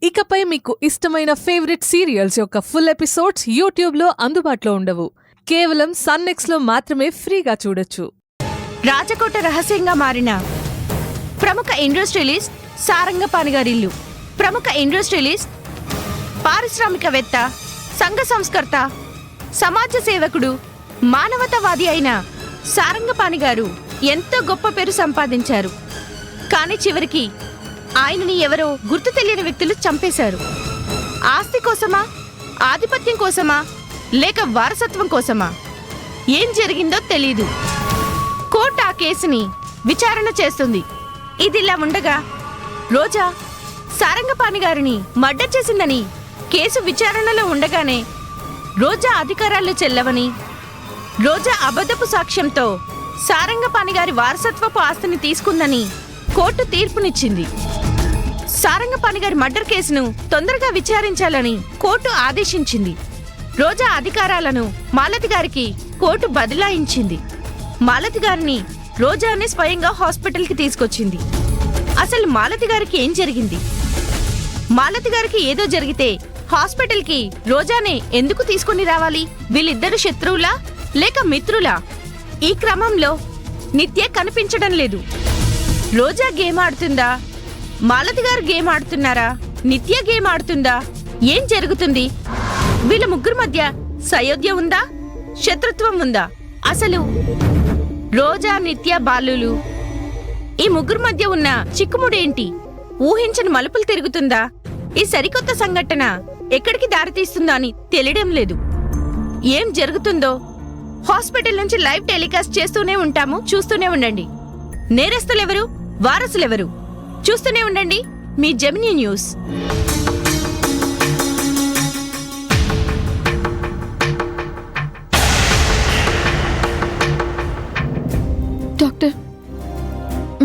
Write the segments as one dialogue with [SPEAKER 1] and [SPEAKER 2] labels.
[SPEAKER 1] ఇకపై మీకు ఇష్టమైన ఫేవరెట్ సీరియల్స్ యొక్క ఫుల్ ఎపిసోడ్స్ యూట్యూబ్లో అందుబాటులో ఉండవు. కేవలం సన్నెక్స్లో మాత్రమే ఫ్రీగా చూడొచ్చు.
[SPEAKER 2] రాజకోట రహస్యంగా మారిన ప్రముఖ ఇండస్ట్రియలిస్ట్ సారంగపాణి గారిల్లు. ప్రముఖ ఇండస్ట్రియలిస్ట్, పారిశ్రామికవేత్త, సంఘ సంస్కర్త, సమాజ సేవకుడు, మానవతావాది అయిన సారంగపాణి గారు ఎంతో గొప్ప పేరు సంపాదించారు. కానీ చివరికి ఆయనని ఎవరో గుర్తు తెలియని వ్యక్తులు చంపేశారు. ఆస్తి కోసమా, ఆధిపత్యం కోసమా, లేక వారసత్వం కోసమా? ఏం జరిగిందో తెలీదు. కోర్టు ఆ కేసుని విచారణ చేస్తుంది. ఇదిలా ఉండగా రోజా సారంగపాణి గారిని మర్డర్ చేసిందని కేసు విచారణలో ఉండగానే రోజా అధికారాలు చెల్లవని, రోజా అబద్ధపు సాక్ష్యంతో సారంగపాణి గారి వారసత్వపు ఆస్తిని తీసుకుందని కోర్టు తీర్పునిచ్చింది. సారంగపాణి గారి మర్డర్ కేసును తొందరగా విచారించాలని కోర్టు ఆదేశించింది. రోజా అధికారాలను మాలతి గారికి కోర్టు బదలాయించింది. మాలతి గారిని రోజానే స్వయంగా హాస్పిటల్కి తీసుకొచ్చింది. అసలు మాలతి గారికి ఏం జరిగింది? మాలతి గారికి ఏదో జరిగితే హాస్పిటల్కి రోజానే ఎందుకు తీసుకుని రావాలి? వీళ్ళిద్దరు శత్రువులా లేక మిత్రులా? ఈ క్రమంలో నిత్య కనిపించడం లేదు. రోజా గేమ్ ఆడుతుందా? మాలతి గారు గేమ్ ఆడుతున్నారా? నిత్య గేమ్ ఆడుతుందా? ఏం జరుగుతుంది? వీళ్ళ ముగ్గురు మధ్య సయోధ్య ఉందా, శత్రుత్వం ఉందా? అసలు రోజా, నిత్య, బాలులు ఈ ముగ్గురు మధ్య ఉన్న చిక్కుముడేంటి? ఊహించని మలుపులు తిరుగుతుందా? ఈ సరికొత్త సంఘటన ఎక్కడికి దారితీస్తుందో అని తెలియడం లేదు. ఏం జరుగుతుందో హాస్పిటల్ నుంచి లైవ్ టెలికాస్ట్ చేస్తూనే ఉంటాము, చూస్తూనే ఉండండి. నేరస్తులెవరు, వారసులెవరు? చూస్తూనే ఉండండి మీ జెమినీ న్యూస్.
[SPEAKER 3] డాక్టర్,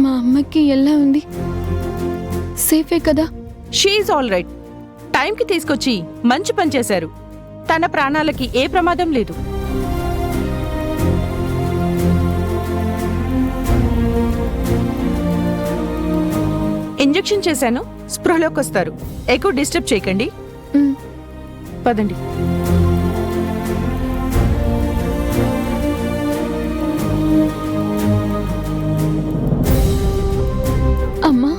[SPEAKER 3] మా అమ్మకి ఎలా ఉంది? సేఫే కదా?
[SPEAKER 2] She all right. టైంకి తీసుకొచ్చి మంచి పని చేశారు. తన ప్రాణాలకి ఏ ప్రమాదం లేదు. ఇంజెక్షన్ చేశాను, స్పృహలోకి వస్తారు. ఎక్కువ డిస్టర్బ్ చేయకండి. పదండి.
[SPEAKER 3] అమ్మా,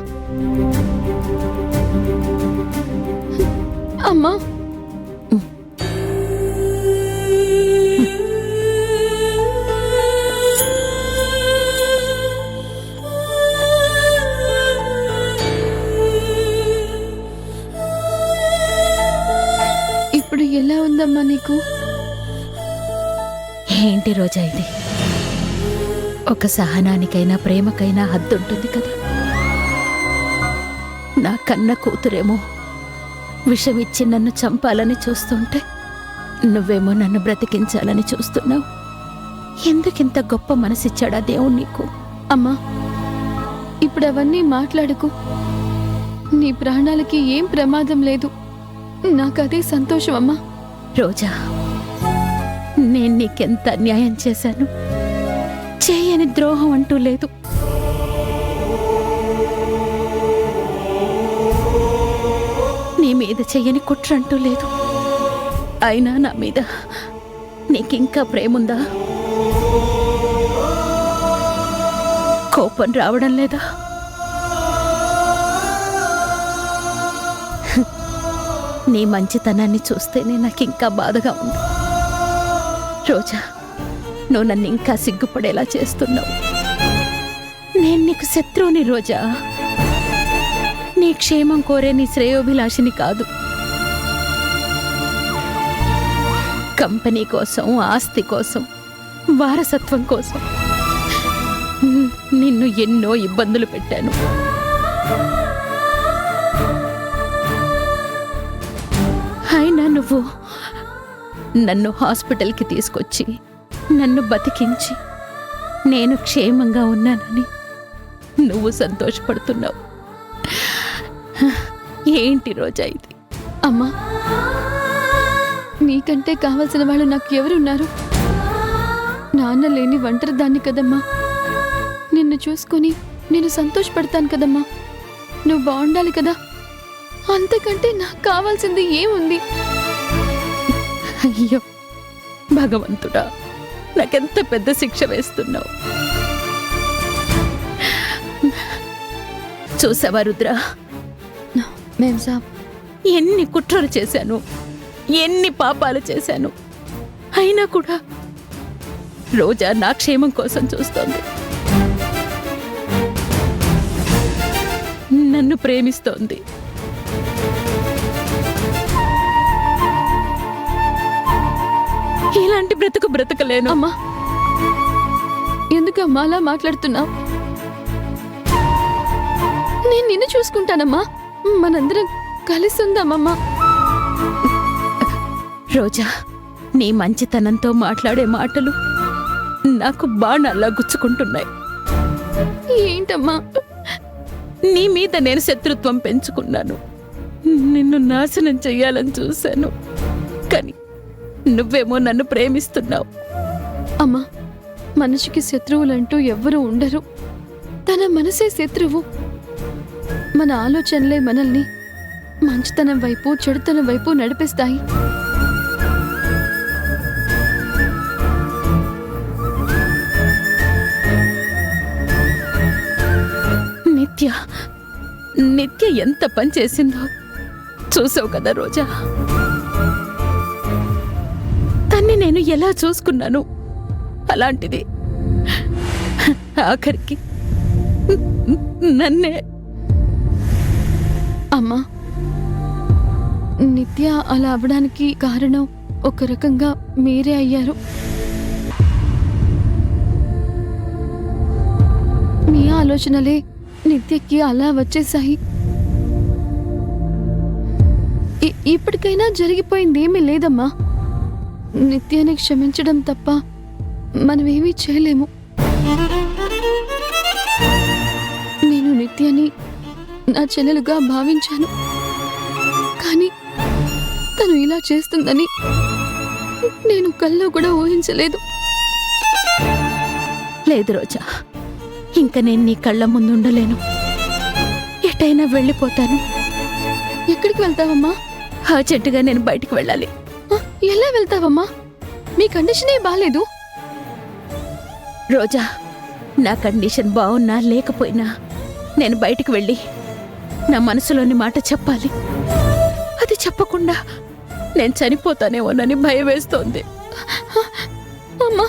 [SPEAKER 3] అమ్మా, ఇప్పుడు ఎలా ఉందమ్మా నీకు?
[SPEAKER 4] ఏంటి రోజా ఇది? ఒక సహనానికైనా ప్రేమకైనా హద్దుంటుంది కదా. నా కన్న కూతురేమో విషమిచ్చి నన్ను చంపాలని చూస్తుంటే, నువ్వేమో నన్ను బ్రతికించాలని చూస్తున్నావు. ఎందుకింత గొప్ప మనసిచ్చాడా దేవుడు నీకు?
[SPEAKER 3] అమ్మా, ఇప్పుడు అవన్నీ మాట్లాడుకు. నీ ప్రాణాలకి ఏం ప్రమాదం లేదు. నాకదే సంతోషం అమ్మా.
[SPEAKER 4] రోజా, నేను నీకెంత అన్యాయం చేశాను. చేయని ద్రోహం అంటూ లేదు. నీ మీద చెయ్యని కుట్ర అంటూ లేదు. అయినా నా మీద నీకింకా ప్రేముందా? కోపం రావడం లేదా? నీ మంచితనాన్ని చూస్తేనే నాకింకా బాధగా ఉంది. రోజా, నువ్వు నన్ను ఇంకా సిగ్గుపడేలా చేస్తున్నావు. నేను నీకు శత్రువుని రోజా. నీ క్షేమం కోరే నీ శ్రేయోభిలాషిని కాదు. కంపెనీ కోసం, ఆస్తి కోసం, వారసత్వం కోసం నిన్ను ఎన్నో ఇబ్బందులు పెట్టాను. అయినా నువ్వు నన్ను హాస్పిటల్కి తీసుకొచ్చి నన్ను బతికించి నేను క్షేమంగా ఉన్నానని నువ్వు సంతోషపడుతున్నావు. ఏంటి రోజా ఇది?
[SPEAKER 3] అమ్మా, నీకంటే కావలసిన వాళ్ళు నాకు ఎవరున్నారు? నాన్న లేని ఒంటరి దాన్ని కదమ్మా. నిన్ను చూసుకొని నేను సంతోషపడతాను కదమ్మా. నువ్వు బాగుండాలి కదా. అంతకంటే నాకు కావాల్సింది ఏముంది?
[SPEAKER 4] అయ్యో భగవంతుడా, నాకెంత పెద్ద శిక్ష వేస్తున్నావు. చూసావా రుద్ర,
[SPEAKER 3] మేం సాబ్,
[SPEAKER 4] ఎన్ని కుట్రలు చేశాను, ఎన్ని పాపాలు చేశాను, అయినా కూడా రోజా నా క్షేమం కోసం చూస్తోంది, నన్ను ప్రేమిస్తోంది. ఇలాంటి బ్రతుకు బ్రతకలేను.
[SPEAKER 3] అమ్మా, ఎందుకమ్మా అలా మాట్లాడుతున్నావు? నేను నిన్ను చూసుకుంటానమ్మా. మనందరం కలిసి ఉందామమ్మా.
[SPEAKER 4] రోజా, నీ మంచితనంతో మాట్లాడే మాటలు నాకు బాణాల్లా గుచ్చుకుంటున్నాయి.
[SPEAKER 3] ఏంటమ్మా?
[SPEAKER 4] నీ మీద నేను శత్రుత్వం పెంచుకున్నాను, నిన్ను నాశనం చెయ్యాలని చూశాను, కానీ నువ్వేమో నన్ను ప్రేమిస్తున్నావు.
[SPEAKER 3] అమ్మా, మనిషికి శత్రువులంటూ ఎవ్వరూ ఉండరు. తన మనసే శత్రువు. మన ఆలోచనలే మనల్ని మంచితనం వైపు, చెడుతనం వైపు నడిపిస్తాయి.
[SPEAKER 4] నిత్య నిత్య ఎంత పని చేసిందో చూసావు కదా రోజా. తన్ని నేను ఎలా చూసుకున్నాను, అలాంటిది ఆఖరికి నన్నే.
[SPEAKER 3] అమ్మా, నిత్య అలా అవ్వడానికి కారణం ఒక రకంగా మీరే అయ్యారు. మీ ఆలోచనలే నిత్యకి అలా వచ్చేసాయి. ఇప్పటికైనా జరిగిపోయిందేమీ లేదమ్మా. నిత్యాన్ని క్షమించడం తప్ప మనమేమీ చేయలేము. నేను నిత్యాన్ని నా చెల్లెలుగా భావించాను, కానీ తను ఇలా చేస్తుందని నేను కల్లో కూడా ఊహించలేదు.
[SPEAKER 4] లేదు రోజా, ఇంకా నేను నీ కళ్ళ ముందు ఉండలేను. ఎటైనా వెళ్ళిపోతాను.
[SPEAKER 3] ఎక్కడికి వెళ్తావమ్మా?
[SPEAKER 4] అర్జెంటుగా నేను బయటికి వెళ్ళాలి.
[SPEAKER 3] ఆ, ఎలా వెళ్తావమ్మా? మీ కండిషనే బాలేదు.
[SPEAKER 4] రోజా, నా కండిషన్ బాగున్నా లేకపోయినా నేను బయటికి వెళ్ళి నా మనసులోని మాట చెప్పాలి. అది చెప్పకుండా నేను చనిపోతానేమోనని భయం వేస్తోంది.
[SPEAKER 3] అమ్మా,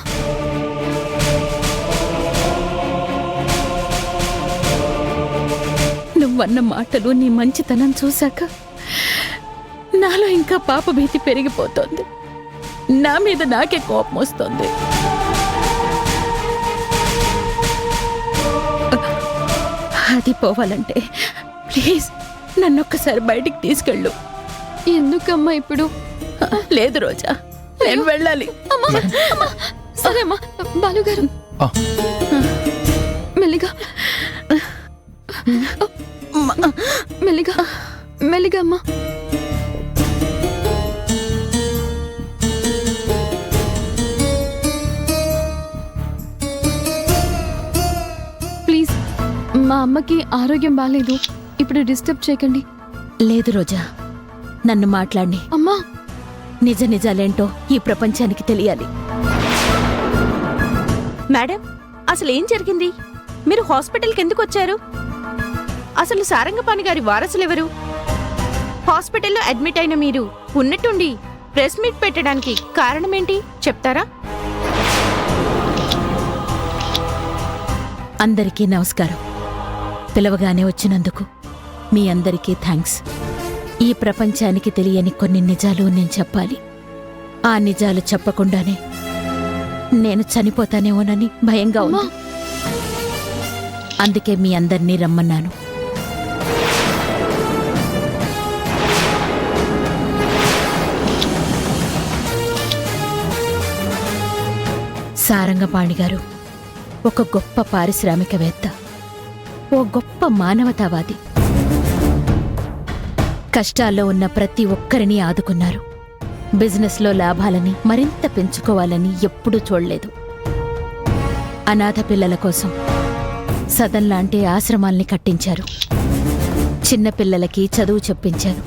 [SPEAKER 4] నువ్వన్న మాటలు, నీ మంచితనం చూశాక నాలో ఇంకా పాపభీతి పెరిగిపోతోంది. నా మీద నాకే కోపం వస్తోంది. అది పోవాలంటే ప్లీజ్ నన్నొక్కసారి బయటికి తీసుకెళ్ళు.
[SPEAKER 3] ఎందుకమ్మా ఇప్పుడు?
[SPEAKER 4] లేదు రోజా, నేను వెళ్ళాలి.
[SPEAKER 3] అమ్మా, అమ్మా, సరే అమ్మా. బాలుగారు, మెల్లిగా మెల్లిగా మెల్లిగా అమ్మా. ప్లీజ్, మా అమ్మకి ఆరోగ్యం బాలేదు, ఇప్పుడు డిస్టర్బ్ చేయకండి.
[SPEAKER 4] లేదు రోజా, నన్ను మాట్లాడి
[SPEAKER 3] అమ్మా,
[SPEAKER 4] నిజ నిజాలేంటో ఈ ప్రపంచానికి తెలియాలి.
[SPEAKER 2] మేడం, అసలు ఏం జరిగింది? మీరు హాస్పిటల్కి ఎందుకు వచ్చారు? అసలు సారంగపాణి గారి వారసులెవరు? హాస్పిటల్లో అడ్మిట్ అయిన మీరు ఉన్నట్టుండి ప్రెస్ మీట్ పెట్టడానికి కారణమేంటి చెప్తారా?
[SPEAKER 4] అందరికీ నమస్కారం. పిలవగానే వచ్చినందుకు మీ అందరికీ థ్యాంక్స్. ఈ ప్రపంచానికి తెలియని కొన్ని నిజాలు నేను చెప్పాలి. ఆ నిజాలు చెప్పకుండానే నేను చనిపోతానేమోనని భయంగా ఉంది. అందుకే మీ అందరినీ రమ్మన్నాను. సారంగపాణి గారు ఒక గొప్ప పారిశ్రామికవేత్త, ఓ గొప్ప మానవతావాది. కష్టాల్లో ఉన్న ప్రతి ఒక్కరిని ఆదుకున్నారు. బిజినెస్లో లాభాలని మరింత పెంచుకోవాలని ఎప్పుడూ చూడలేదు. అనాథ పిల్లల కోసం సదన్ లాంటి ఆశ్రమాల్ని కట్టించారు. చిన్నపిల్లలకి చదువు చెప్పించారు.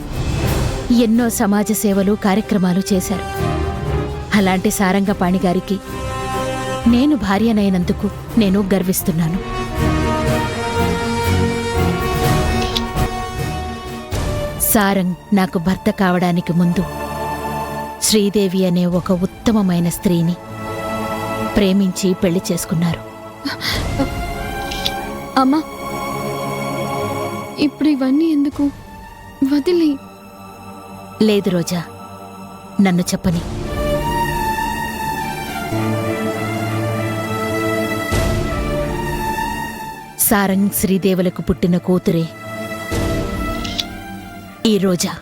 [SPEAKER 4] ఎన్నో సమాజ సేవలు కార్యక్రమాలు చేశారు. అలాంటి సారంగపాణి గారికి నేను భార్యనైనందుకు నేను గర్విస్తున్నాను. సారంగ్ నాకు భర్త కావడానికి ముందు శ్రీదేవి అనే ఒక ఉత్తమమైన స్త్రీని ప్రేమించి పెళ్లి చేసుకున్నారు.
[SPEAKER 3] అమ్మా, ఇప్పుడు ఇవన్నీ ఎందుకు? వదిలి.
[SPEAKER 4] లేదు రోజా, నన్ను చెప్పని. సారంగ్ శ్రీదేవులకు పుట్టిన కూతురే ఈ రోజా.